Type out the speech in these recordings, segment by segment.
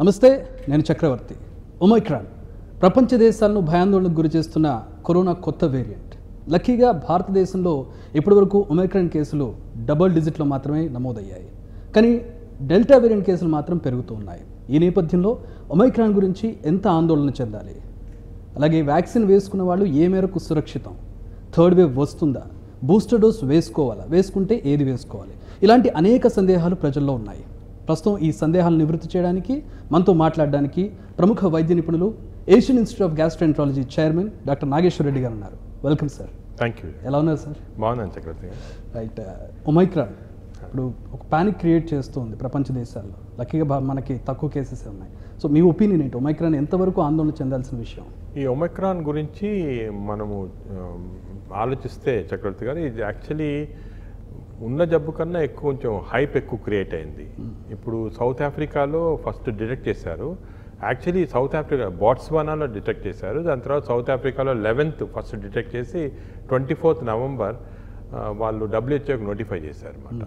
నమస్తే, నేను చక్రవర్తి. ఒమైక్రాన్ ప్రపంచ దేశాలను భయాందోళనకు గురి చేస్తున్న కరోనా కొత్త వేరియంట్. లక్కీగా భారతదేశంలో ఇప్పటివరకు ఒమైక్రాన్ కేసులు డబుల్ డిజిట్లో మాత్రమే నమోదయ్యాయి. కానీ డెల్టా వేరియంట్ కేసులు మాత్రం పెరుగుతూ ఉన్నాయి. ఈ నేపథ్యంలో ఒమైక్రాన్ గురించి ఎంత ఆందోళన చెందాలి, అలాగే వ్యాక్సిన్ వేసుకున్న వాళ్ళు ఏ మేరకు సురక్షితం, థర్డ్ వేవ్ వస్తుందా, బూస్టర్ డోస్ వేసుకోవాలా, వేసుకుంటే ఏది వేసుకోవాలి, ఇలాంటి అనేక సందేహాలు ప్రజల్లో ఉన్నాయి. ప్రస్తుతం ఈ సందేహాలను నివృత్తి చేయడానికి మనతో మాట్లాడడానికి ప్రముఖ వైద్య నిపుణులు, Asian institute of gastroenterology chairman doctor Nageswara Reddy గారు ఉన్నారు. Welcome sir. Thank you. ఎలా ఉన్నారు సార్? బాగున్నాను చక్రవర్తి. రైట్, ఒమైక్రాన్ ఇప్పుడు ఒక పానిక్ క్రియేట్ చేస్తుంది ప్రపంచ దేశాల్లో. లక్కీగా మనకి తక్కువ కేసెస్ ఉన్నాయి. సో మీ ఒపీనియన్ ఏంటి? ఒమైక్రాన్ ఎంతవరకు ఆందోళన చెందాల్సిన విషయం? ఈ ఒమైక్రాన్ గురించి మనము ఆలోచిస్తే చక్రవర్తి గారు, ఇది యాక్చువల్లీ ఉన్న జబ్బు కన్నా ఎక్కువ కొంచెం హైప్ ఎక్కువ క్రియేట్ అయింది. ఇప్పుడు సౌత్ ఆఫ్రికాలో ఫస్ట్ డిటెక్ట్ చేశారు. యాక్చువల్లీ సౌత్ ఆఫ్రికా బాట్స్వానాలో డిటెక్ట్ చేశారు. దాని తర్వాత సౌత్ ఆఫ్రికాలో 11th ఫస్ట్ డిటెక్ట్ చేసి 24th నవంబర్ వాళ్ళు WHOకి నోటిఫై చేశారు అన్నమాట.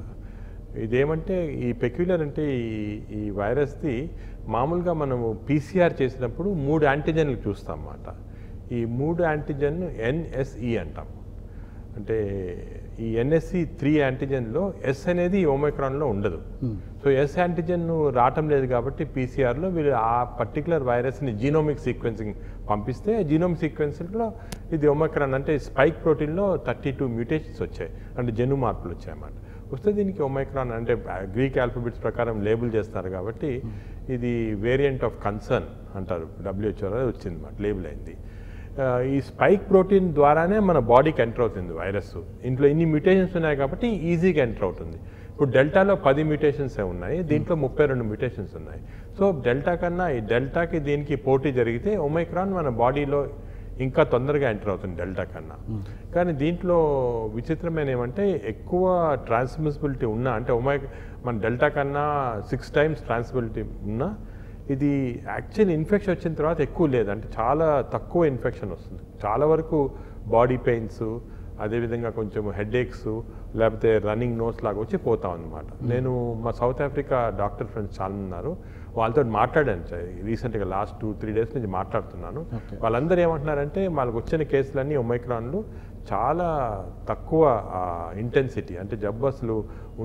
ఇదేమంటే ఈ పెక్యులర్ అంటే ఈ వైరస్ది మామూలుగా మనము PCR చేసినప్పుడు 3 యాంటీజెన్లు చూస్తాం అన్నమాట. ఈ 3 యాంటీజెన్ NSE అంటాం. అంటే ఈ NSE 3 యాంటీజెన్లో S అనేది ఒమైక్రాన్లో ఉండదు. సో S యాంటీజెన్ రావటం లేదు కాబట్టి PCRలో వీళ్ళు ఆ పర్టికులర్ వైరస్ని జీనోమిక్ సీక్వెన్సింగ్ పంపిస్తే జీనోమిక్ సీక్వెన్సింగ్లో ఇది ఒమైక్రాన్ అంటే స్పైక్ ప్రోటీన్లో 32 మ్యూటేషన్స్ వచ్చాయి, అంటే జన్యు మార్పులు వచ్చాయన్నమాట. వస్తే దీనికి ఒమైక్రాన్ అంటే గ్రీక్ ఆల్ఫాబెట్స్ ప్రకారం లేబుల్ చేస్తారు కాబట్టి ఇది వేరియంట్ ఆఫ్ కన్సర్న్ అంటారు, WHO వచ్చింది అన్నమాట, లేబుల్ అయింది. ఈ స్పైక్ ప్రోటీన్ ద్వారానే మన బాడీకి ఎంటర్ అవుతుంది వైరస్. ఇంట్లో ఇన్ని మ్యూటేషన్స్ ఉన్నాయి కాబట్టి ఈజీగా ఎంటర్ అవుతుంది. ఇప్పుడు డెల్టాలో 10 మ్యూటేషన్సే ఉన్నాయి, దీంట్లో 32 మ్యూటేషన్స్ ఉన్నాయి. సో డెల్టా కన్నా ఈ డెల్టాకి దీనికి పోటీ జరిగితే ఒమైక్రాన్ మన బాడీలో ఇంకా తొందరగా ఎంటర్ అవుతుంది డెల్టా కన్నా. కానీ దీంట్లో విచిత్రమైన ఏమంటే ఎక్కువ ట్రాన్స్మిసిబిలిటీ ఉన్నా, అంటే మన డెల్టా కన్నా 6 times ట్రాన్స్మిసిబిలిటీ ఉన్నా ఇది యాక్చువల్ ఇన్ఫెక్షన్ వచ్చిన తర్వాత ఎక్కువ లేదు, అంటే చాలా తక్కువ ఇన్ఫెక్షన్ వస్తుంది. చాలా వరకు బాడీ పెయిన్స్, అదేవిధంగా కొంచెం హెడేక్స్, లేకపోతే రన్నింగ్ నోస్ లాగా వచ్చి పోతాం అన్నమాట. నేను మా సౌత్ ఆఫ్రికా డాక్టర్ ఫ్రెండ్స్ చాలా ఉన్నారు, వాళ్ళతో మాట్లాడాను రీసెంట్గా, లాస్ట్ 2-3 days నుంచి మాట్లాడుతున్నాను. వాళ్ళందరూ ఏమంటున్నారంటే వాళ్ళకి వచ్చిన కేసులన్నీ ఒమైక్రాన్లు చాలా తక్కువ ఇంటెన్సిటీ, అంటే జబ్బు అసలు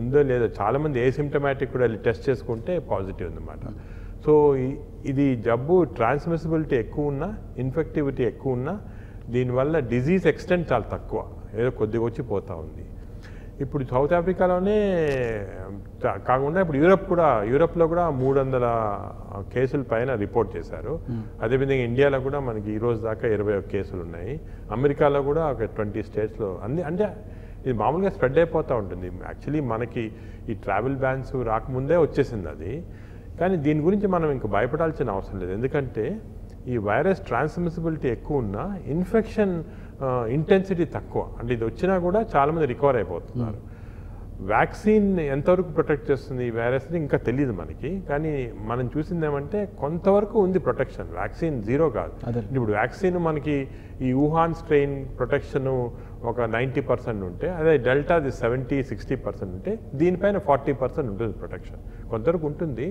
ఉందో లేదో, చాలామంది ఏసిమ్టమాటిక్ కూడా టెస్ట్ చేసుకుంటే పాజిటివ్ ఉందన్నమాట. సో ఇది జబ్బు ట్రాన్స్మిసిబిలిటీ ఎక్కువ ఉన్నా, ఇన్ఫెక్టివిటీ ఎక్కువ ఉన్నా, దీనివల్ల డిజీజ్ ఎక్స్టెంట్ చాలా తక్కువ, ఏదో కొద్దిగా వచ్చి పోతూ ఉంది. ఇప్పుడు సౌత్ ఆఫ్రికాలోనే కాకుండా ఇప్పుడు యూరప్లో కూడా 300 కేసుల పైన రిపోర్ట్ చేశారు. అదేవిధంగా ఇండియాలో కూడా మనకి ఈ రోజు దాకా 21 కేసులు ఉన్నాయి. అమెరికాలో కూడా ఒక 20 states అంటే ఇది మామూలుగా స్ప్రెడ్ అయిపోతూ ఉంటుంది. యాక్చువల్లీ మనకి ఈ ట్రావెల్ బ్యాన్స్ రాకముందే వచ్చేసింది అది. కానీ దీని గురించి మనం ఇంకా భయపడాల్సిన అవసరం లేదు, ఎందుకంటే ఈ వైరస్ ట్రాన్స్మిసిబిలిటీ ఎక్కువ ఉన్నా ఇన్ఫెక్షన్ ఇంటెన్సిటీ తక్కువ, అంటే ఇది వచ్చినా కూడా చాలామంది రికవర్ అయిపోతున్నారు. వ్యాక్సిన్ ఎంతవరకు ప్రొటెక్ట్ చేస్తుంది ఈ వైరస్ని ఇంకా తెలియదు మనకి, కానీ మనం చూసింది ఏమంటే కొంతవరకు ఉంది ప్రొటెక్షన్. వ్యాక్సిన్ జీరో కాదు. ఇప్పుడు వ్యాక్సిన్ మనకి ఈ వుహాన్ స్ట్రెయిన్ ప్రొటెక్షన్ ఒక 90% ఉంటే, అదే డెల్టాది 70-60% ఉంటే, దీనిపైన 40% ఉంటుంది ప్రొటెక్షన్, కొంతవరకు ఉంటుంది.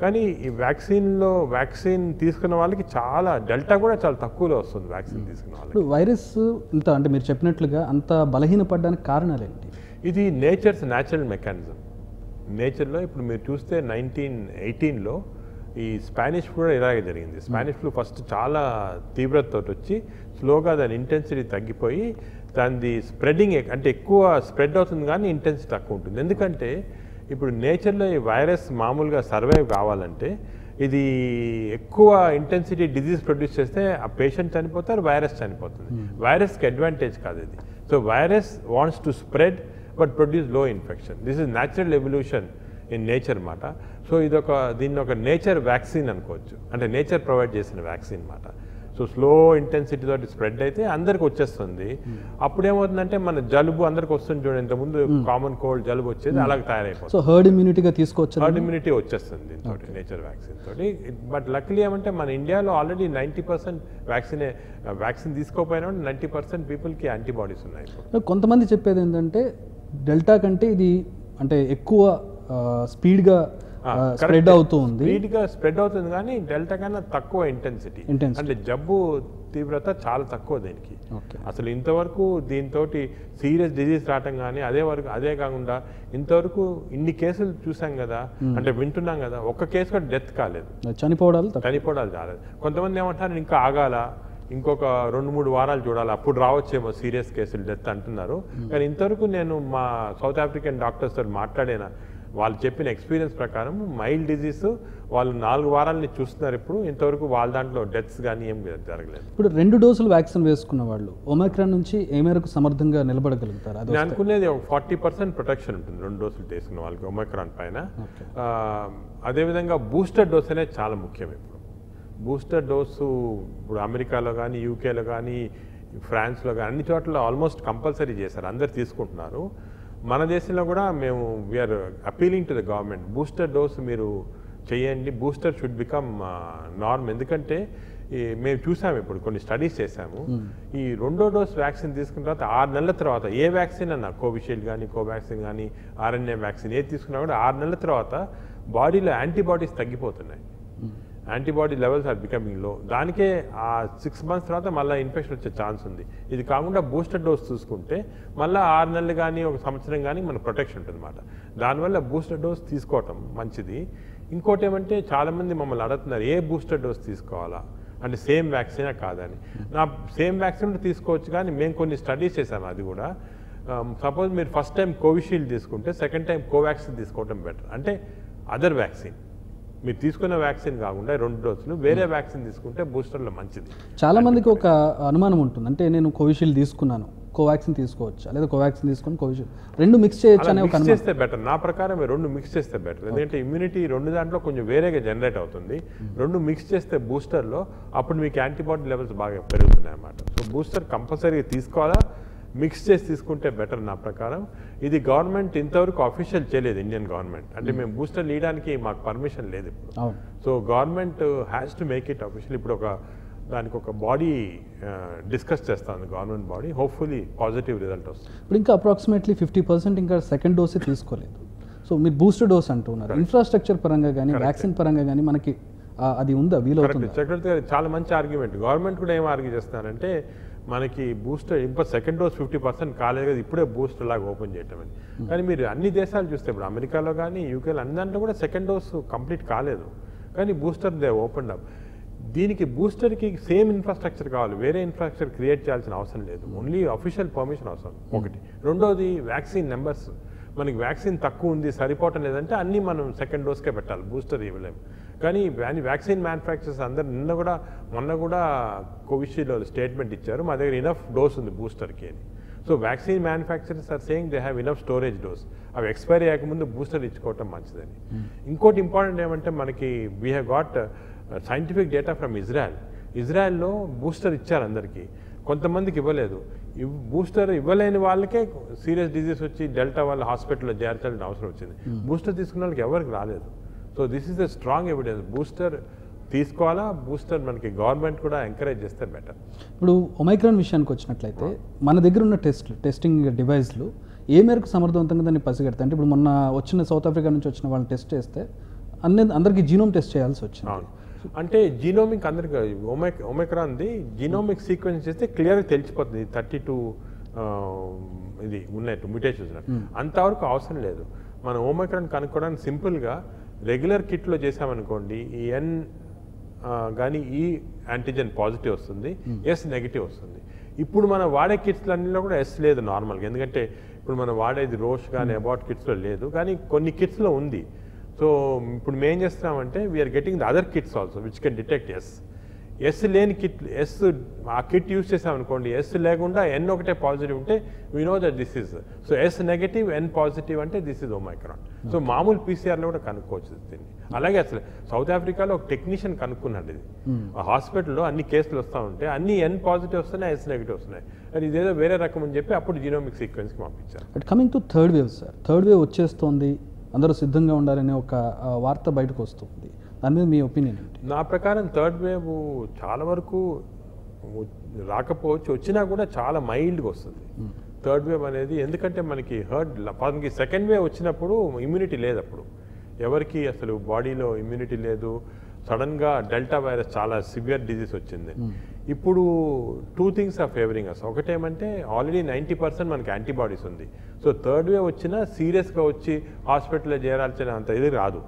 కానీ ఈ వ్యాక్సిన్ తీసుకున్న వాళ్ళకి చాలా డెల్టా కూడా చాలా తక్కువలో వస్తుంది వ్యాక్సిన్ తీసుకున్న వాళ్ళకి. వైరస్ ఇంత అంటే మీరు చెప్పినట్లుగా అంత బలహీనపడడానికి కారణాలు ఏంటి? ఇది న్యాచురల్ మెకానిజం. నేచర్లో ఇప్పుడు మీరు చూస్తే 1918లో ఈ స్పానిష్ ఫ్లూ కూడా ఇలాగే జరిగింది. స్పానిష్ ఫ్లూ ఫస్ట్ చాలా తీవ్రతతో వచ్చి స్లోగా దాని ఇంటెన్సిటీ తగ్గిపోయి దాని స్ప్రెడింగ్ అంటే ఎక్కువ స్ప్రెడ్ అవుతుంది, కానీ ఇంటెన్సిటీ తక్కువ ఉంటుంది. ఎందుకంటే ఇప్పుడు నేచర్లో ఈ వైరస్ మామూలుగా సర్వైవ్ కావాలంటే ఇది ఎక్కువ ఇంటెన్సిటీ డిజీజ్ ప్రొడ్యూస్ చేస్తే ఆ పేషెంట్ చనిపోతారు, వైరస్ చనిపోతుంది. వైరస్కి అడ్వాంటేజ్ కాదు ఇది. So virus wants to spread but produce low infection. This is natural evolution in nature అన్నమాట. సో దీన్ని ఒక నేచర్ వ్యాక్సిన్ అనుకోవచ్చు, అంటే నేచర్ ప్రొవైడ్ చేసిన వ్యాక్సిన్ అన్నమాట. సో స్లో ఇంటెన్సిటీ తోటి స్ప్రెడ్ అయితే అందరికి వచ్చేస్తుంది. అప్పుడు ఏమవుతుందంటే మన జలుబు అందరికి వస్తుంది చూడండి, ఇంతకుముందు కామన్ కోల్డ్ జలుబు వచ్చేది అలాగే తయారైపోతుంది. సో హర్డ్ ఇమ్యూనిటీగా తీసుకోవచ్చు, హర్డ్ ఇమ్యూనిటీ వచ్చేస్తుంది దీంతో, నేచర్ వ్యాక్సిన్ తోటి. బట్ లక్లీ ఏమంటే మన ఇండియాలో ఆల్రెడీ 90% వ్యాక్సిన్ తీసుకోకపోయినా 90% పీపుల్కి యాంటీబాడీస్ ఉన్నాయి. కొంతమంది చెప్పేది ఏంటంటే డెల్టా కంటే ఇది అంటే ఎక్కువ స్పీడ్గా స్ప్రెడ్ అవుతూ ఉంది, స్పీడ్గా స్ప్రెడ్ అవుతుంది, కానీ డెల్టా కన్నా తక్కువ ఇంటెన్సిటీ. అంటే జబ్బు తీవ్రత చాలా తక్కువ దీనికి. అసలు ఇంతవరకు దీంతో సీరియస్ డిజీజ్ రావటం కానీ అదే కాకుండా ఇంతవరకు ఇన్ని కేసులు చూసాం కదా, అంటే వింటున్నాం కదా, ఒక్క కేసు కూడా డెత్ కాలేదు, చనిపోవడాలు రాలేదు. కొంతమంది ఏమంటారు ఇంకా ఆగాల, ఇంకొక 2-3 వారాలు చూడాలి, అప్పుడు రావచ్చేమో సీరియస్ కేసులు డెత్ అంటున్నారు. కానీ ఇంతవరకు నేను మా సౌత్ ఆఫ్రికన్ డాక్టర్స్ తో మాట్లాడిన వాళ్ళు చెప్పిన ఎక్స్పీరియన్స్ ప్రకారం మైల్డ్ డిజీజ్ వాళ్ళు 4 వారాలని చూస్తున్నారు ఇప్పుడు. ఇంతవరకు వాళ్ళ దాంట్లో డెత్స్ కానీ ఏం జరగలేదు. ఇప్పుడు 2 డోసులు వ్యాక్సిన్ వేసుకున్న వాళ్ళు ఒమైక్రాన్ నుంచి ఏ మేరకు సమర్థంగా నిలబడగలుగుతారు? నేను అనుకునేది 40% ప్రొటెక్షన్ ఉంటుంది 2 డోసులు తీసుకున్న వాళ్ళకి ఒమైక్రాన్ పైన. అదేవిధంగా బూస్టర్ డోస్ అనేది చాలా ముఖ్యం. ఇప్పుడు బూస్టర్ డోసు ఇప్పుడు అమెరికాలో కానీ, యూకేలో కానీ, ఫ్రాన్స్లో కానీ అన్ని చోట్ల ఆల్మోస్ట్ కంపల్సరీ చేశారు, అందరు తీసుకుంటున్నారు. మన దేశంలో కూడా మేము we are appealing to the government, booster dose మీరు చేయండి, బూస్టర్ షుడ్ బికమ్ నార్మ్. ఎందుకంటే మేము చూసాము, ఇప్పుడు కొన్ని స్టడీస్ చేశాము, ఈ 2వ డోస్ వ్యాక్సిన్ తీసుకున్న తర్వాత 6 నెలల తర్వాత ఏ వ్యాక్సిన్ అన్నా, కోవిషీల్డ్ కానీ, కోవాక్సిన్ కానీ, RNA వ్యాక్సిన్ ఏది తీసుకున్నా కూడా 6 నెలల తర్వాత బాడీలో యాంటీబాడీస్ తగ్గిపోతున్నాయి, antibody levels are becoming low. దానికే ఆ 6 మంత్స్ తర్వాత మళ్ళీ ఇన్ఫెక్షన్ వచ్చే ఛాన్స్ ఉంది. ఇది కాకుండా బూస్టర్ డోస్ చూసుకుంటే మళ్ళీ 6 నెలలు కానీ 1 సంవత్సరం కానీ మన ప్రొటెక్షన్ ఉంటుంది అన్నమాట. దానివల్ల బూస్టర్ డోస్ తీసుకోవటం మంచిది. ఇంకోటి ఏమంటే చాలామంది మమ్మల్ని అడుగుతున్నారు ఏ బూస్టర్ డోస్ తీసుకోవాలా అంటే, సేమ్ వ్యాక్సినే కాదని. సేమ్ వ్యాక్సిన్ తీసుకోవచ్చు, కానీ మేము కొన్ని స్టడీస్ చేసాము. అది కూడా సపోజ్ మీరు ఫస్ట్ టైం కోవిషీల్డ్ తీసుకుంటే సెకండ్ టైం కోవాక్సిన్ తీసుకోవటం బెటర్. అంటే అదర్ వ్యాక్సిన్, మీరు తీసుకున్న వ్యాక్సిన్ కాకుండా 2 డోసులు వేరే వ్యాక్సిన్ తీసుకుంటే బూస్టర్లో మంచిది. చాలా మందికి ఒక అనుమానం ఉంటుంది, అంటే నేను కోవిషీల్డ్ తీసుకున్నాను, కోవాక్సిన్ తీసుకోవచ్చు, లేదా కోవాక్సిన్ తీసుకొని కోవిషీల్డ్ 2 మిక్స్ చేయొచ్చు అనే ఒక అనుమానం. చేస్తే బెటర్, నా ప్రకారం 2 మిక్స్ చేస్తే బెటర్. ఎందుకంటే ఇమ్యూనిటీ 2 దాంట్లో కొంచెం వేరేగా జనరేట్ అవుతుంది. 2 మిక్స్ చేస్తే బూస్టర్లో అప్పుడు మీకు యాంటీబాడీ లెవెల్స్ బాగా పెరుగుతున్నాయి అన్నమాట. సో బూస్టర్ కంపల్సరీగా తీసుకోవాలా, మిక్స్ చేసి తీసుకుంటే బెటర్ నా ప్రకారం. ఇది గవర్నమెంట్ ఇంతవరకు అఫీషియల్ చేయలేదు, ఇండియన్ గవర్నమెంట్. అంటే మేము బూస్టర్ ఇవ్వడానికి మాకు పర్మిషన్ లేదు ఇప్పుడు. So government has to make it official. ఇప్పుడు దానికి ఒక బాడీ డిస్కస్ చేస్తాను, government body. Hopefully positive result వస్తుంది. ఇప్పుడు ఇంకా అప్రాక్సిమేట్లీ 50% ఇంకా సెకండ్ డోసే తీసుకోలేదు. సో మీరు బూస్టర్ డోస్ అంటున్నారు, ఇన్ఫ్రాస్ట్రక్చర్ పరంగా కానీ, వ్యాక్సిన్ పరంగా కానీ మనకి అది ఉందా, వీలవుతుంది? చక్రవర్తి గారు చాలా మంచి ఆర్గ్యుమెంట్. గవర్నమెంట్ కూడా ఏం ఆర్గ్యూ చేస్తున్నారంటే, మనకి బూస్టర్ ఇంకా సెకండ్ డోస్ 50% కాలేదు కదా, ఇప్పుడే బూస్టర్ లాగా ఓపెన్ చేయటం అని. కానీ మీరు అన్ని దేశాలు చూస్తే, ఇప్పుడు అమెరికాలో కానీ, యూకేలో అన్ని దాంట్లో కూడా సెకండ్ డోస్ కంప్లీట్ కాలేదు, కానీ బూస్టర్ దే ఓపెన్ అప్. దీనికి బూస్టర్కి సేమ్ ఇన్ఫ్రాస్ట్రక్చర్ కావాలి, వేరే ఇన్ఫ్రాస్ట్రక్చర్ క్రియేట్ చేయాల్సిన అవసరం లేదు. ఓన్లీ అఫీషియల్ పర్మిషన్ అవసరం ఒకటి. రెండోది వ్యాక్సిన్ నెంబర్స్. మనకి వ్యాక్సిన్ తక్కువ ఉంది, సరిపోవటం లేదంటే అన్నీ మనం సెకండ్ డోస్కే పెట్టాలి, బూస్టర్ ఇవ్వలేము. కానీ వ్యాక్సిన్ మ్యానుఫ్యాక్చరర్స్ అందరు మొన్న కూడా కోవిషీల్డ్ స్టేట్మెంట్ ఇచ్చారు, మా దగ్గర ఇనఫ్ డోస్ ఉంది బూస్టర్కి అని. So vaccine manufacturers are saying they have enough storage dose. అవి ఎక్స్పైరీ అయ్యకముందు బూస్టర్ ఇచ్చుకోవటం మంచిదని. ఇంకోటి ఇంపార్టెంట్ ఏమంటే, మనకి we have got scientific data from ఇజ్రాయెల్లో బూస్టర్ ఇచ్చారు అందరికీ, కొంతమందికి ఇవ్వలేదు. బూస్టర్ ఇవ్వలేని వాళ్ళకే సీరియస్ డిజీజ్ వచ్చి డెల్టా వాళ్ళ హాస్పిటల్లో చేర్చాల్సిన అవసరం వచ్చింది. బూస్టర్ తీసుకున్న వాళ్ళకి ఎవరికి రాలేదు. So this is the strong evidence. Booster తీసుకోవాలా, బూస్టర్ మనకి గవర్నమెంట్ కూడా ఎంకరేజ్ చేస్తే బెటర్. ఇప్పుడు ఒమైక్రాన్ విషయానికి వచ్చినట్లయితే మన దగ్గర ఉన్న టెస్టింగ్ డివైస్లు ఏ మేరకు సమర్థవంతంగా దాన్ని పసిగడతాయి? అంటే ఇప్పుడు మొన్న వచ్చిన సౌత్ ఆఫ్రికా నుంచి వచ్చిన వాళ్ళని టెస్ట్ చేస్తే అందరికీ జీనోమ్ టెస్ట్ చేయాల్సి వచ్చింది. అంటే జీనోమిక్ అందరికి ఒమైక్రాన్ది జీనోమిక్ సీక్వెన్స్ చేస్తే క్లియర్గా తెలిసిపోతుంది 32 ఇది ఉన్నట్టు మ్యూటేషన్స్ ఉన్నట్టు. అంతవరకు అవసరం లేదు. మనం ఒమైక్రాన్ కనుక్కోవడానికి సింపుల్గా రెగ్యులర్ కిట్లో చేసామనుకోండి, ఈ ఎన్ కానీ ఈ యాంటీజెన్ పాజిటివ్ వస్తుంది, ఎస్ నెగిటివ్ వస్తుంది. ఇప్పుడు మనం వాడే కిట్స్లన్నిలో కూడా ఎస్ లేదు నార్మల్గా, ఎందుకంటే ఇప్పుడు మనం వాడేది రోష్ కానీ అబాట్ కిట్స్లో లేదు, కానీ కొన్ని కిట్స్లో ఉంది. సో ఇప్పుడు మేము ఏం చేస్తున్నామంటే, we are getting the other kits also which can detect S లేని కిట్, ఆ కిట్ యూజ్ చేసామనుకోండి, ఎస్ లేకుండా ఎన్ ఒకటే పాజిటివ్ ఉంటే we know that this is. So S negative N positive అంటే దిస్ ఇస్ ఒమైక్రాన్. సో మామూలు పీసీఆర్లో కూడా కనుక్కోవచ్చు దీన్ని. అలాగే అసలు సౌత్ ఆఫ్రికాలో ఒక టెక్నీషియన్ కనుక్కున్నాడు ఇది. ఆ హాస్పిటల్లో అన్ని కేసులు వస్తూ ఉంటే అన్ని ఎన్ పాజిటివ్ వస్తున్నాయి, ఎస్ నెగిటివ్ వస్తున్నాయి, అది ఇదేదో వేరే రకం అని చెప్పి అప్పుడు జీనోమిక్ సీక్వెన్స్కి పంపించారు. But coming to third wave sir, third wave వచ్చేస్తోంది, అందరూ సిద్ధంగా ఉండాలనే ఒక వార్త బయటకు వస్తుంది. దాని మీద మీ ఒపీనియన్ ఏంటి? నా ప్రకారం థర్డ్ వేవ్ చాలా వరకు రాకపోవచ్చు, వచ్చినా కూడా చాలా మైల్డ్గా వస్తుంది థర్డ్ వేవ్ అనేది. ఎందుకంటే మనకి సెకండ్ వేవ్ వచ్చినప్పుడు ఇమ్యూనిటీ లేదు. అప్పుడు ఎవరికి అసలు బాడీలో ఇమ్యూనిటీ లేదు, సడన్గా డెల్టా వైరస్ చాలా సివియర్ డిజీజ్ వచ్చింది. ఇప్పుడు 2 థింగ్స్ ఆర్ ఫేవరింగ్ అస్. ఒకటేమంటే ఆల్రెడీ 90% మనకి యాంటీబాడీస్ ఉంది. సో థర్డ్ వేవ్ వచ్చినా సీరియస్గా వచ్చి హాస్పిటల్లో చేరాల్సిన అంత ఇది రాదు.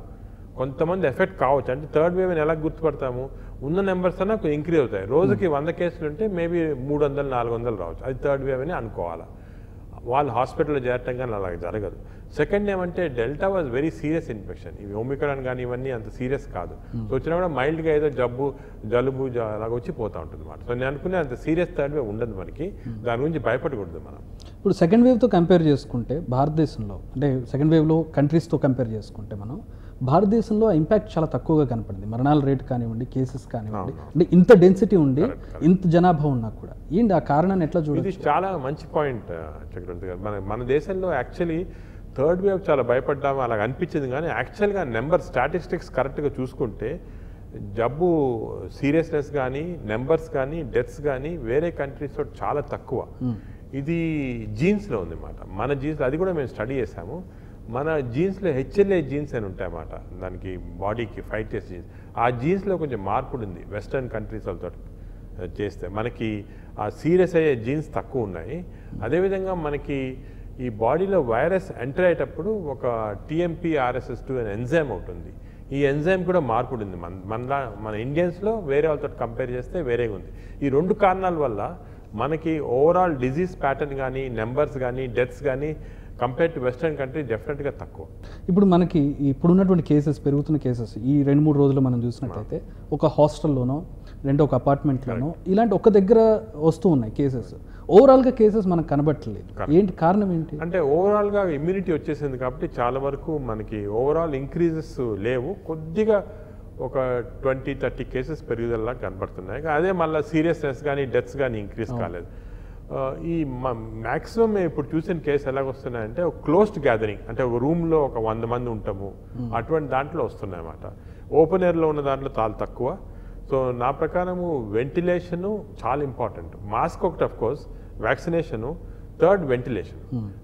కొంతమంది ఎఫెక్ట్ కావచ్చు. అంటే థర్డ్ వేవ్ని ఎలా గుర్తుపడతాము? ఉన్న నెంబర్స్ అన్నా కొంచెం ఇంక్రీజ్ అవుతాయి. రోజుకి 100 కేసులు ఉంటే మేబీ 300-400 రావచ్చు. అది థర్డ్ వేవ్ అని అనుకోవాలి. వాళ్ళు హాస్పిటల్లో చేరటం కానీ అలా జరగదు. సెకండ్ ఏమంటే delta was very serious infection. ఇవి ఒమిక్రాన్ కానీ ఇవన్నీ అంత సీరియస్ కాదు. సో వచ్చినా కూడా మైల్డ్గా ఏదో జలుబు అలాగ వచ్చి పోతూ ఉంటుంది అన్నమాట. సో నేను అనుకునే అంత సీరియస్ థర్డ్ వేవ్ ఉండదు మనకి. దాని గురించి భయపడకూడదు మనం. ఇప్పుడు సెకండ్ వేవ్తో కంపేర్ చేసుకుంటే భారతదేశంలో, అంటే సెకండ్ వేవ్లో కంట్రీస్తో కంపేర్ చేసుకుంటే మనం భారతదేశంలో ఇంపాక్ట్ చాలా తక్కువగా కనపడింది. మరణాల రేటు కానివ్వండి, కేసెస్ కానివ్వండి, అంటే ఇంత డెన్సిటీ ఉండి ఇంత జనాభా ఉన్నా కూడా ఏంటి ఆ కారణాన్ని ఎట్లా చూడాలి? ఇది చాలా మంచి పాయింట్ చక్రవర్తి గారు. మన దేశంలో యాక్చువల్లీ థర్డ్ వేవ్ చాలా భయపడ్డాము అలాగ అనిపించింది. కానీ యాక్చువల్గా స్టాటిస్టిక్స్ కరెక్ట్గా చూసుకుంటే జబ్బు సీరియస్నెస్ కానీ నెంబర్స్ కానీ డెత్స్ కానీ వేరే కంట్రీస్తో చాలా తక్కువ. ఇది జీన్స్లో ఉంది అన్నమాట. మన జీన్స్ అది కూడా మేము స్టడీ చేసాము. మన జీన్స్లో HLA జీన్స్ అని ఉంటాయన్నమాట. దానికి బాడీకి ఫైట్ చేసే జీన్స్. ఆ జీన్స్లో కొంచెం మార్పు ఉంది వెస్టర్న్ కంట్రీస్ వాళ్ళతో చేస్తే. మనకి ఆ సీరియస్ అయ్యే జీన్స్ తక్కువ ఉన్నాయి. అదేవిధంగా మనకి ఈ బాడీలో వైరస్ ఎంటర్ అయ్యేటప్పుడు ఒక TMPRSS2 అనే ఎంజైమ్ ఉంటుంది. ఈ ఎంజైమ్ కూడా మార్పు ఉంది. మన ఇండియన్స్లో వేరే వాళ్ళతో కంపేర్ చేస్తే వేరేగా ఉంది. ఈ 2 కారణాల వల్ల మనకి ఓవరాల్ డిజీజ్ ప్యాటర్న్ కానీ నెంబర్స్ కానీ డెత్స్ కానీ కంపేర్ టు వెస్టర్న్ కంట్రీ డెఫినెట్గా తక్కువ. ఇప్పుడు మనకి ఇప్పుడున్నటువంటి కేసెస్, పెరుగుతున్న కేసెస్ ఈ 2-3 రోజులు మనం చూసినట్లయితే ఒక హాస్టల్లోనో ఒక అపార్ట్మెంట్లోనో ఇలాంటి ఒక దగ్గర వస్తూ ఉన్నాయి కేసెస్. ఓవరాల్గా కేసెస్ మనకు కనబట్టలేదు. ఏంటి కారణం ఏంటి? అంటే ఓవరాల్గా ఇమ్యూనిటీ వచ్చేసింది కాబట్టి చాలా వరకు మనకి ఓవరాల్ ఇంక్రీజెస్ లేవు. కొద్దిగా ఒక 20-30 కేసెస్ పెరుగుదల కనబడుతున్నాయి. అదే మళ్ళీ సీరియస్నెస్ కానీ డెత్స్ కానీ ఇంక్రీజ్ కాలేదు. ఈ మ్యాక్సిమం ఇప్పుడు చూసిన కేసు ఎలాగొస్తున్నాయంటే ఒక క్లోజ్డ్ గ్యాదరింగ్, అంటే ఒక రూమ్లో ఒక 100 మంది ఉంటాము అటువంటి దాంట్లో వస్తున్నాయి అన్నమాట. ఓపెన్ ఎయిర్లో ఉన్న దాంట్లో చాలా తక్కువ. సో నా ప్రకారము వెంటిలేషను చాలా ఇంపార్టెంట్. మాస్క్ ఒకటి of course, vaccination, third ventilation.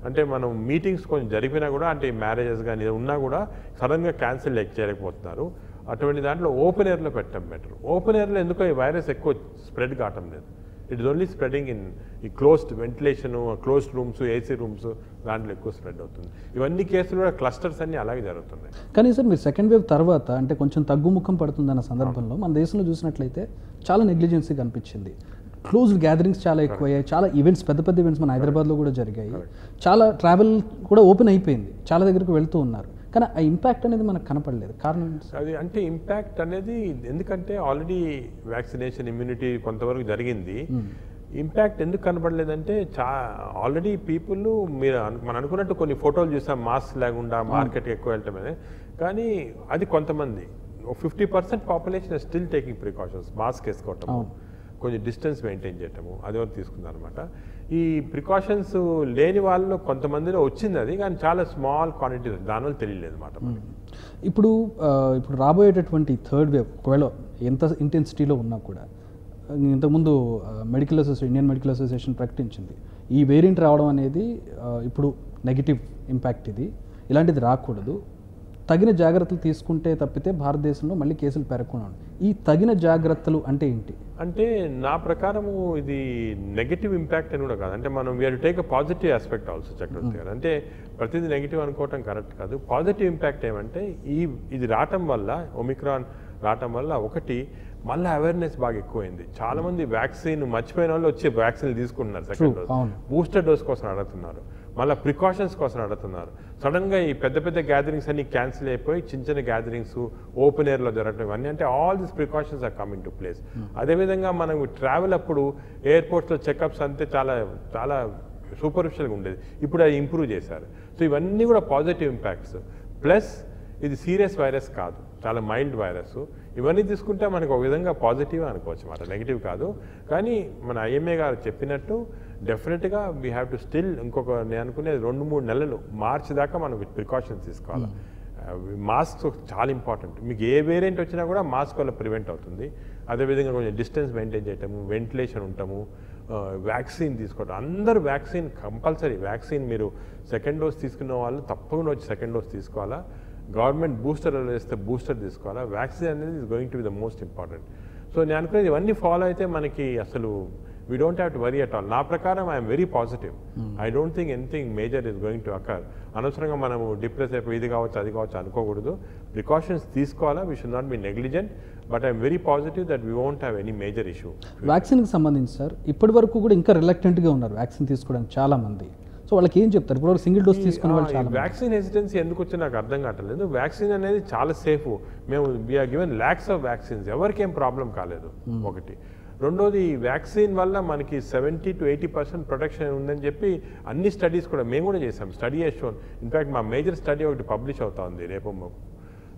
అంటే మనం మీటింగ్స్ కొంచెం జరిపినా కూడా, అంటే మ్యారేజెస్ కానీ ఉన్నా కూడా సడన్గా క్యాన్సిల్ చేయలేకపోతున్నారు. అటువంటి దాంట్లో ఓపెన్ ఎయిర్లో పెట్టడం బెటర్. ఓపెన్ ఎయిర్లో ఎందుకో ఈ వైరస్ ఎక్కువ స్ప్రెడ్ కావటం లేదు. It is only spreading in ఈ క్లోజ్డ్ వెంటిలేషను, క్లోజ్డ్ రూమ్స్, ఏసీ రూమ్స్, దాంట్లో ఎక్కువ స్ప్రెడ్ అవుతుంది. ఇవన్నీ కేసులు కూడా క్లస్టర్స్ అన్నీ అలాగే జరుగుతున్నాయి. కానీ సార్ మీరు సెకండ్ వేవ్ తర్వాత అంటే కొంచెం తగ్గుముఖం పడుతుందన్న సందర్భంలో మన దేశంలో చూసినట్లయితే చాలా నెగ్లిజెన్సీ కనిపించింది. క్లోజ్డ్ గ్యాదరింగ్స్ చాలా ఎక్కువయ్యాయి. చాలా ఈవెంట్స్, పెద్ద పెద్ద ఈవెంట్స్ మన హైదరాబాద్లో కూడా జరిగాయి. చాలా ట్రావెల్ కూడా ఓపెన్ అయిపోయింది, చాలా దగ్గరకు వెళ్తూ ఉన్నారు. కానీ ఆ ఇంపాక్ట్ అనేది మనకు కనపడలేదు. కారణం అది అంటే ఇంపాక్ట్ అనేది ఎందుకంటే ఆల్రెడీ వ్యాక్సినేషన్ ఇమ్యూనిటీ కొంతవరకు జరిగింది. ఇంపాక్ట్ ఎందుకు కనపడలేదంటే ఆల్రెడీ పీపుల్ మనం అనుకున్నట్టు కొన్ని ఫోటోలు చూసాం మాస్క్ లేకుండా మార్కెట్కి ఎక్కువ వెళ్ళటమే. కానీ అది కొంతమంది 50% population still taking precautions. Mask వేసుకోవటము, కొంచెం డిస్టెన్స్ మెయింటైన్ చేయటము, అది వరకు తీసుకుందాం అనమాట. ఈ ప్రికాషన్స్ లేని వాళ్ళలో కొంతమందిలో వచ్చింది అది, కానీ చాలా స్మాల్ క్వాంటిటీస్, దానివల్ల తెలియలేదు అనమాట. ఇప్పుడు రాబోయేటటువంటి థర్డ్ వేవ్ ఒకవేళ ఎంత ఇంటెన్సిటీలో ఉన్నా కూడా, ఇంతకుముందు ఇండియన్ మెడికల్ అసోసియేషన్ ప్రకటించింది ఈ వేరియంట్ రావడం అనేది ఇప్పుడు నెగిటివ్ ఇంపాక్ట్, ఇలాంటిది రాకూడదు, తగిన జాగ్రత్తలు తీసుకుంటే తప్పితే భారతదేశంలో మళ్ళీ కేసులు పెరగకుండా. ఈ తగిన జాగ్రత్తలు అంటే ఏంటి? అంటే నా ప్రకారము ఇది నెగిటివ్ ఇంపాక్ట్ అని కూడా కాదు. అంటే మనం we have to take a positive aspect also Chakravarthy గారు. అంటే ప్రతిదీ నెగిటివ్ అనుకోవటం కరెక్ట్ కాదు. పాజిటివ్ ఇంపాక్ట్ ఏమంటే ఇది రావటం వల్ల, ఒమిక్రాన్ రావటం వల్ల ఒకటి మళ్ళీ అవేర్నెస్ బాగా ఎక్కువైంది. చాలా మంది వ్యాక్సిన్ మర్చిపోయిన వాళ్ళు వచ్చి వ్యాక్సిన్లు తీసుకుంటున్నారు. సెకండ్ డోస్, బూస్టర్ డోస్ కోసం అడుగుతున్నారు, మళ్ళీ ప్రికాషన్స్ కోసం అడుగుతున్నారు. సడన్గా ఈ పెద్ద పెద్ద గ్యాదరింగ్స్ అన్ని క్యాన్సిల్ అయిపోయి చిన్న చిన్న గ్యాదరింగ్స్ ఓపెన్ ఎయిర్లో జరగడం ఇవన్నీ, అంటే all this precautions are coming to place. అదేవిధంగా మనం ట్రావెల్ అప్పుడు ఎయిర్పోర్ట్స్లో చెకప్స్ అంతే చాలా చాలా సూపర్ఫిషియల్గా ఉండేది, ఇప్పుడు అది ఇంప్రూవ్ చేశారు. సో ఇవన్నీ కూడా పాజిటివ్ ఇంపాక్ట్స్. ప్లస్ ఇది సీరియస్ వైరస్ కాదు, చాలా మైల్డ్ వైరస్. ఇవన్నీ తీసుకుంటే మనకు ఒక విధంగా పాజిటివ్ అనుకోవచ్చు అన్నమాట, నెగిటివ్ కాదు. కానీ మన IMA గారు చెప్పినట్టు డెఫినెట్గా వీ హ్యావ్ టు స్టిల్ నేను అనుకునేది 2-3 నెలలు, మార్చి దాకా మనం ప్రికాషన్స్ తీసుకోవాలి. మాస్క్ చాలా ఇంపార్టెంట్. మీకు ఏ వేరియంట్ వచ్చినా కూడా మాస్క్ వల్ల ప్రివెంట్ అవుతుంది. అదేవిధంగా కొంచెం డిస్టెన్స్ మెయింటైన్ చేయటము, వెంటిలేషన్ ఉంటాము, వ్యాక్సిన్ తీసుకోవడం. అందరూ వ్యాక్సిన్ కంపల్సరీ. వ్యాక్సిన్ మీరు సెకండ్ డోస్ తీసుకున్న వాళ్ళు తప్పకుండా వచ్చి సెకండ్ డోస్ తీసుకోవాలా. గవర్నమెంట్ బూస్టర్ వేస్తే బూస్టర్ తీసుకోవాలా, వ్యాక్సిన్ అనేది is going to be the most important. So నేను అనుకునేది ఇవన్నీ ఫాలో అయితే మనకి అసలు we don't have to worry at all. నా ప్రకారం I'm very positive. I don't think anything major is going to occur. అనవసరంగా మనము డిప్రెస్ అయిపోయి ఇది కావచ్చు అది కావచ్చు అనుకోకూడదు. ప్రికాషన్స్ తీసుకోవాలా, we should not be negligent, but I'm very positive that we won't have any major issue. వ్యాక్సిన్కి సంబంధించి సార్ ఇప్పటి వరకు కూడా ఇంకా రిలక్టెంట్గా ఉన్నారు వ్యాక్సిన్ తీసుకోవడానికి చాలామంది. సో వాళ్ళకి ఏం చెప్తారు? ఇప్పుడు సింగిల్ డోస్ తీసుకునే వాళ్ళు చాలా వ్యాక్సిన్ హెసిటెన్సీ ఎందుకు వచ్చి నాకు అర్థం కావట్లేదు. వ్యాక్సిన్ అనేది చాలా సేఫ్. మేము we are given lakhs of vaccines, ఎవరికి ఏం ప్రాబ్లం కాలేదు ఒకటి. రెండోది ఈ వ్యాక్సిన్ వల్ల మనకి 70 to 80% ప్రొటెక్షన్ ఉందని చెప్పి అన్ని స్టడీస్ కూడా మేము కూడా చేసాం. స్టడీ హెస్ షోన్, ఇన్ఫాక్ట్ మా మేజర్ స్టడీ ఒకటి పబ్లిష్ అవుతా ఉంది రేపు.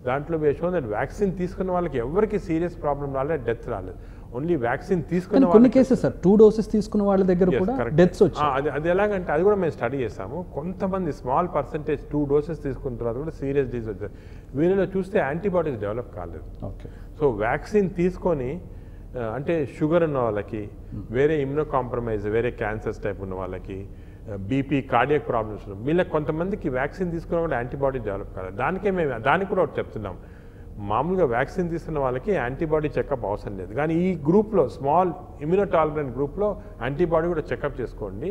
దాంట్లో వి షోన్ దట్ వ్యాక్సిన్ తీసుకున్న వాళ్ళకి ఎవరికి సీరియస్ ప్రాబ్లం రాలేదు, డెత్ రాలేదు. ఓన్లీ వ్యాక్సిన్ తీసుకున్న కొన్ని కేసెస్ సార్ 2 డోసెస్ తీసుకున్న వాళ్ళ దగ్గర కూడా డెత్స్ వచ్చాయి. అది ఎలాగంటే అది కూడా మేము స్టడీ చేసాము. కొంతమంది స్మాల్ పర్సెంటేజ్ 2 డోసెస్ తీసుకున్న తర్వాత కూడా సీరియస్ డిసీజ్ వచ్చాయి. వీళ్ళలో చూస్తే యాంటీబాడీస్ డెవలప్ కాలేదు. ఓకే. సో వ్యాక్సిన్ తీసుకొని అంటే షుగర్ ఉన్న వాళ్ళకి, వేరే ఇమ్యూనో కాంప్రమైజ్, వేరే క్యాన్సర్స్ టైప్ ఉన్న వాళ్ళకి, బీపీ, కార్డియాక్ ప్రాబ్లమ్స్ వీళ్ళకి కొంతమందికి వ్యాక్సిన్ తీసుకున్న కూడా యాంటీబాడీ డెవలప్ కాలేదు. దానికి కూడా ఒకటి చెప్తున్నాం. మామూలుగా వ్యాక్సిన్ తీసుకున్న వాళ్ళకి యాంటీబాడీ చెకప్ అవసరం లేదు, కానీ ఈ గ్రూప్లో స్మాల్ ఇమ్యూనో టాలరెంట్ గ్రూప్లో యాంటీబాడీ కూడా చెకప్ చేసుకోండి.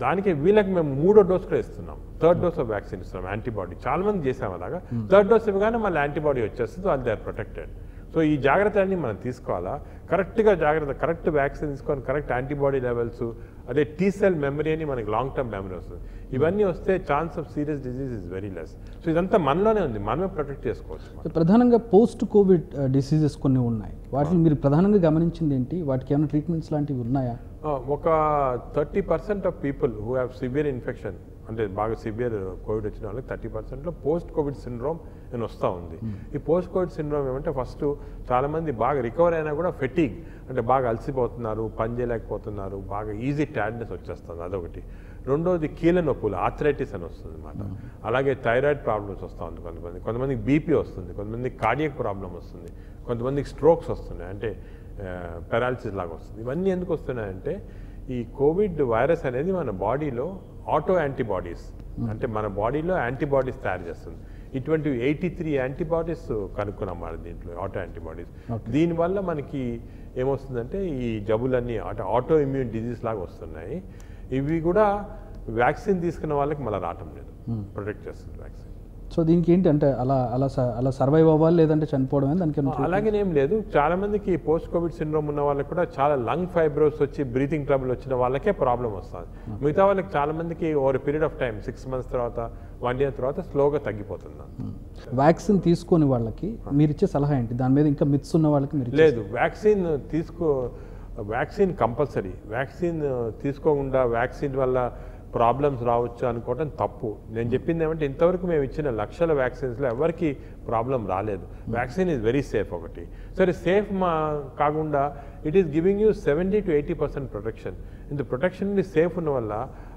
దానికి వీళ్ళకి మేము 3వ డోస్ కూడా ఇస్తున్నాం. 3rd డోస్ ఆఫ్ వ్యాక్సిన్ ఇస్తున్నాం యాంటీబాడీ. చాలా మంది చేసాం అలాగా. 3rd డోస్ ఇవ్వగానే మళ్ళీ యాంటీబాడీ వచ్చేస్తుంది, వాళ్ళు దే ఆర్ ప్రొటెక్టెడ్. సో ఈ జాగ్రత్తలన్నీ మనం తీసుకోవాలా, కరెక్ట్గా జాగ్రత్త, కరెక్ట్ వ్యాక్సిన్ తీసుకొని కరెక్ట్ యాంటీబాడీ లెవెల్స్, అదే టీ సెల్ మెమరీ అని మనకి లాంగ్ టర్మ్ మెమరీ వస్తుంది. ఇవన్నీ వస్తే chance of serious disease is very less. So ఇదంతా మనలోనే ఉంది, మనమే ప్రొటెక్ట్ చేసుకోవచ్చు. ప్రధానంగా పోస్ట్ కోవిడ్ డిసీజెస్ కొన్ని ఉన్నాయి, వాటిని మీరు ప్రధానంగా గమనించింది ఏంటి? వాటికి ఏమైనా ట్రీట్మెంట్స్ లాంటివి ఉన్నాయా? ఒక 30% of people who have severe infection, అంటే బాగా సివియర్ కోవిడ్ వచ్చిన వాళ్ళకి 30%లో పోస్ట్ కోవిడ్ సిండ్రోమ్ అని వస్తూ ఉంది. ఈ పోస్ట్ కోవిడ్ సిండ్రోమ్ ఏమంటే ఫస్ట్ చాలామంది బాగా రికవర్ అయినా కూడా ఫెటీగ్, అంటే బాగా అలసిపోతున్నారు, పని చేయలేకపోతున్నారు, బాగా ఈజీ టైర్డ్నెస్ వచ్చేస్తుంది, అదొకటి. రెండోది కీళ్ళ నొప్పులు, ఆర్థరైటిస్ అని వస్తుంది అన్నమాట. అలాగే థైరాయిడ్ ప్రాబ్లమ్స్ వస్తూ ఉంది కొంతమందికి బీపీ వస్తుంది, కొంతమందికి కార్డియాక్ ప్రాబ్లం వస్తుంది, కొంతమందికి స్ట్రోక్స్ వస్తున్నాయి, అంటే పెరాలసిస్ లాగా వస్తుంది. ఇవన్నీ ఎందుకు వస్తున్నాయంటే ఈ కోవిడ్ వైరస్ అనేది మన బాడీలో ఆటో యాంటీబాడీస్, అంటే మన బాడీలో యాంటీబాడీస్ తయారు చేస్తుంది. ఇటువంటి 83 యాంటీబాడీస్ కనుక్కున్నాం మన దీంట్లో, ఆటో యాంటీబాడీస్. దీనివల్ల మనకి ఏమొస్తుందంటే ఈ జబ్బులన్నీ ఆటో ఇమ్యూన్ డిజీజ్ లాగా వస్తున్నాయి. ఇవి కూడా వ్యాక్సిన్ తీసుకున్న వాళ్ళకి మళ్ళీ రావటం లేదు, ప్రొటెక్ట్ చేస్తుంది వ్యాక్సిన్. సో దీనికి ఏంటి అంటే అలా సర్వైవ్ అవ్వాలి, లేదంటే చనిపోవడమే దానికి? అలాగేనేం లేదు. చాలా మందికి పోస్ట్ కోవిడ్ సిండ్రోమ్ ఉన్న వాళ్ళకి కూడా చాలా లంగ్ ఫైబ్రోస్ వచ్చి బ్రీతింగ్ ట్రబుల్ వచ్చిన వాళ్ళకే ప్రాబ్లం వస్తుంది. మిగతా వాళ్ళకి చాలా మందికి over period of time 6 months తర్వాత 1 year తర్వాత స్లోగా తగ్గిపోతుంది. వ్యాక్సిన్ తీసుకొని వాళ్ళకి మీరు ఇచ్చే సలహా ఏంటి? దాని మీద ఇంకా మిత్స్ ఉన్న వాళ్ళకి మీరు? లేదు, వ్యాక్సిన్ కంపల్సరీ. వ్యాక్సిన్ తీసుకోకుండా వ్యాక్సిన్ వల్ల ప్రాబ్లమ్స్ రావచ్చు అనుకోవటం తప్పు. నేను చెప్పింది ఏమంటే ఇంతవరకు మేము ఇచ్చిన లక్షల వ్యాక్సిన్స్లో ఎవరికి ప్రాబ్లం రాలేదు. వ్యాక్సిన్ ఈజ్ వెరీ సేఫ్ ఒకటి. సరే, సేఫ్ కాకుండా it is giving you 70 to 80% protection. ఇంత ప్రొటెక్షన్ సేఫ్ ఉన్న వల్ల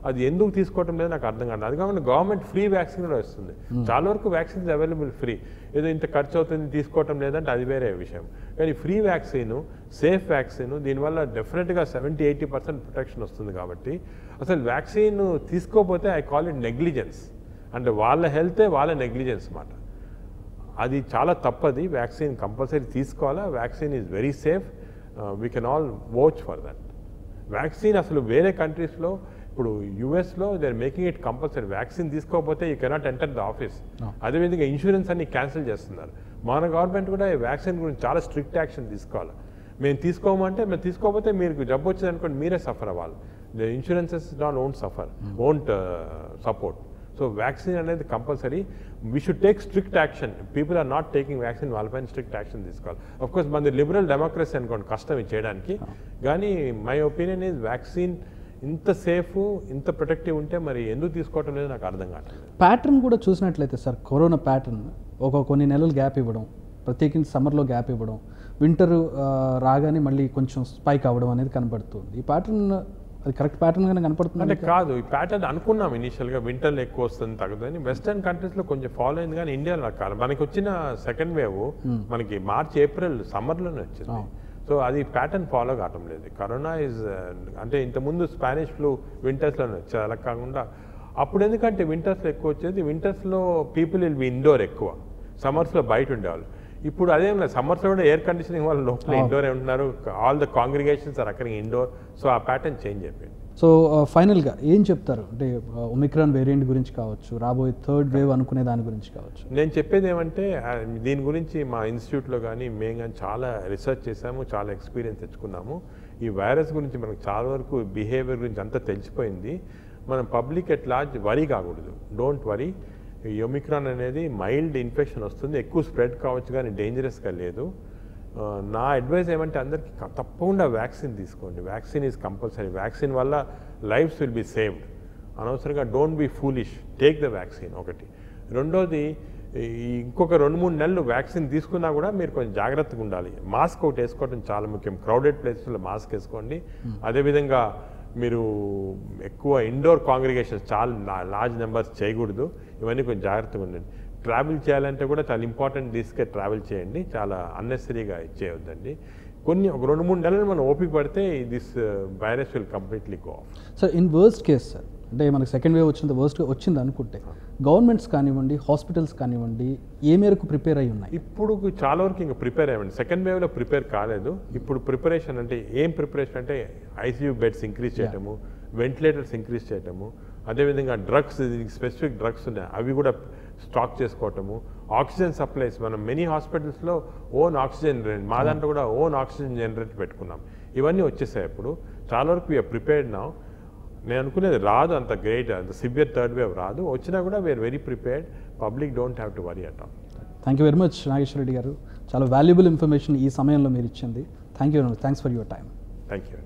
అది ఎందుకు తీసుకోవటం లేదు నాకు అర్థం కాదు. అది కాకుండా గవర్నమెంట్ ఫ్రీ వ్యాక్సిన్ కూడా వస్తుంది. చాలా వరకు వ్యాక్సిన్స్ అవైలబుల్ ఫ్రీ. ఏదో ఇంత ఖర్చు అవుతుంది తీసుకోవటం లేదంటే అది వేరే విషయం. కానీ ఫ్రీ వ్యాక్సిన్, సేఫ్ వ్యాక్సిన్, దీనివల్ల డెఫినెట్గా 70-80% ప్రొటెక్షన్ వస్తుంది. కాబట్టి అసలు వ్యాక్సిన్ తీసుకోకపోతే ఐ కాల్ ఇట్ నెగ్లిజెన్స్, అంటే వాళ్ళ హెల్తే వాళ్ళ నెగ్లిజెన్స్ మాట. అది చాలా తప్పది. వ్యాక్సిన్ కంపల్సరీ తీసుకోవాలా. Vaccine is very safe. We can all watch for that. Vaccine అసలు వేరే కంట్రీస్లో, ఇప్పుడు యుఎస్లో they are making it compulsory. Vaccine తీసుకోకపోతే you cannot enter the office. అదేవిధంగా ఇన్సూరెన్స్ అన్ని క్యాన్సిల్ చేస్తున్నారు. మన గవర్నమెంట్ కూడా ఈ వ్యాక్సిన్ గురించి చాలా స్ట్రిక్ట్ యాక్షన్ తీసుకోవాలి. మేము తీసుకోమంటే మేము తీసుకోకపోతే మీకు జబ్బు వచ్చింది అనుకోండి మీరే సఫర్ అవ్వాలి. The insurances won't support. So vaccine అనేది compulsory. We should take strict action. People are not taking vaccine, వాళ్ళపైన స్ట్రిక్ట్ యాక్షన్ తీసుకోవాలి. అఫ్కోర్స్ మనది లిబరల్ డెమోక్రసీ అనుకోండి, కష్టం ఇది చేయడానికి. కానీ మై ఒపీనియన్ ఈజ్ వ్యాక్సిన్ ఇంత సేఫ్, ఇంత ప్రొటెక్టివ్ ఉంటే మరి ఎందుకు తీసుకోవటం లేదు నాకు అర్థం కావట్లేదు. ప్యాటర్న్ కూడా చూసినట్లయితే సార్, కరోనా ప్యాటర్న్ కొన్ని నెలలు గ్యాప్ ఇవ్వడం, ప్రత్యేకించి సమ్మర్లో గ్యాప్ ఇవ్వడం, వింటర్ రాగానే మళ్ళీ కొంచెం స్పైక్ అవ్వడం అనేది కనబడుతుంది. ఈ ప్యాటర్న్ అది కరెక్ట్ ప్యాటర్న్ గానే కనపడుతుంది అంటే కాదు. ఈ ప్యాటర్న్ అనుకున్నాం ఇనీషియల్గా వింటర్లో ఎక్కువ వస్తుంది తగ్గుతుంది. వెస్టర్న్ కంట్రీస్లో కొంచెం ఫాలో అయింది, కానీ ఇండియాలో కాదు. మనకి వచ్చిన సెకండ్ వేవ్ మనకి మార్చ్, ఏప్రిల్ సమ్మర్లోనే వచ్చింది. సో అది ప్యాటర్న్ ఫాలో కావటం లేదు. కరోనా ఈజ్ అంటే ఇంతకుముందు స్పానిష్ ఫ్లూ వింటర్స్లోనే వచ్చేది. అలా కాకుండా అప్పుడు ఎందుకంటే వింటర్స్లో ఎక్కువ వచ్చేది, వింటర్స్లో పీపుల్ విల్ బి ఇండోర్ ఎక్కువ, సమ్మర్స్లో బయట ఉండేవాళ్ళు. ఇప్పుడు అదేం లేదు, సమ్మర్స్లో కూడా ఎయిర్ కండిషనింగ్ వాళ్ళు లోపల ఇండోరే ఉంటున్నారు, ఆల్ ద కాంగ్రిగేషన్స్ ఆర్ అక్కడికి ఇండోర్. సో ఆ ప్యాటర్న్ చేంజ్ అయిపోయింది. సో ఫైనల్గా ఏం చెప్తారు అంటే ఒమిక్రాన్ వేరియంట్ గురించి కావచ్చు, రాబోయే థర్డ్ వేవ్ అనుకునే దాని గురించి కావచ్చు? నేను చెప్పేది ఏమంటే దీని గురించి మా ఇన్స్టిట్యూట్లో కానీ మేము కానీ చాలా రీసెర్చ్ చేసాము, చాలా ఎక్స్పీరియన్స్ తెచ్చుకున్నాము. ఈ వైరస్ గురించి మనకు చాలా వరకు బిహేవియర్ గురించి అంతా తెలిసిపోయింది. మనం పబ్లిక్ ఎట్ లార్జ్ వరీ కాకూడదు, డోంట్ వరీ. ఈ ఒమిక్రాన్ అనేది మైల్డ్ ఇన్ఫెక్షన్ వస్తుంది, ఎక్కువ స్ప్రెడ్ కావచ్చు కానీ డేంజరస్గా లేదు. నా అడ్వైస్ ఏమంటే అందరికీ తప్పకుండా వ్యాక్సిన్ తీసుకోండి. Vaccine is compulsory. వ్యాక్సిన్ వల్ల లైఫ్స్ విల్ బి సేవ్డ్. అనవసరంగా don't be foolish, take the vaccine ఒకటి. రెండోది, ఇంకొక 2-3 నెలలు వ్యాక్సిన్ తీసుకున్నా కూడా మీరు కొంచెం జాగ్రత్తగా ఉండాలి. మాస్క్ ఒకటి వేసుకోవడం చాలా ముఖ్యం. క్రౌడెడ్ ప్లేసెస్లో మాస్క్ వేసుకోండి. అదేవిధంగా మీరు ఎక్కువ ఇండోర్ కాంగ్రిగేషన్స్ చాలా లార్జ్ నెంబర్స్ చేయకూడదు. ఇవన్నీ కొంచెం జాగ్రత్తగా ఉండండి. ట్రావెల్ చేయాలంటే కూడా చాలా ఇంపార్టెంట్ తీసుకే ట్రావెల్ చేయండి, చాలా అన్నెసరీగా చేయొద్దండి. ఒక 2-3 నెలలు మనం ఓపిక పడితే this virus will completely go of. Sir in worst case sir, అంటే మనకి సెకండ్ వేవ్ వచ్చింది అనుకుంటే గవర్నమెంట్స్ కానివ్వండి, హాస్పిటల్స్ కానివ్వండి, ఏ మేరకు ప్రిపేర్ అయ్యి ఉన్నాయి? ఇప్పుడు చాలా వరకు ఇంకా ప్రిపేర్ అయ్యండి. సెకండ్ వేవ్లో ప్రిపేర్ కాలేదు. ఇప్పుడు ప్రిపరేషన్ అంటే ఏం ప్రిపరేషన్ అంటే ఐసీయూ బెడ్స్ ఇంక్రీజ్ చేయటము, వెంటిలేటర్స్ ఇంక్రీజ్ చేయటము, అదేవిధంగా డ్రగ్స్, స్పెసిఫిక్ డ్రగ్స్ ఉన్నాయి అవి కూడా స్టాక్ చేసుకోవటము, ఆక్సిజన్ సప్లైస్. మనం మెనీ హాస్పిటల్స్లో ఓన్ ఆక్సిజన్, మా దాంట్లో కూడా ఓన్ ఆక్సిజన్ జనరేటర్ పెట్టుకున్నాం. ఇవన్నీ వచ్చేసాయి. ఇప్పుడు చాలా వరకు వీఆర్ ప్రిపేర్డ్ నౌ. నేను అనుకునేది రాదు అంత గ్రేట్, అంత సివియర్ థర్డ్ వేవ్ రాదు. వచ్చినా కూడా we are very prepared. Public don't have to worry at all. Thank you very much Nageswara Reddy garu. చాలా వాల్యుబుల్ ఇన్ఫర్మేషన్ ఈ సమయంలో మీరు ఇచ్చింది. Thank you very much. Thanks for your time. Thank you.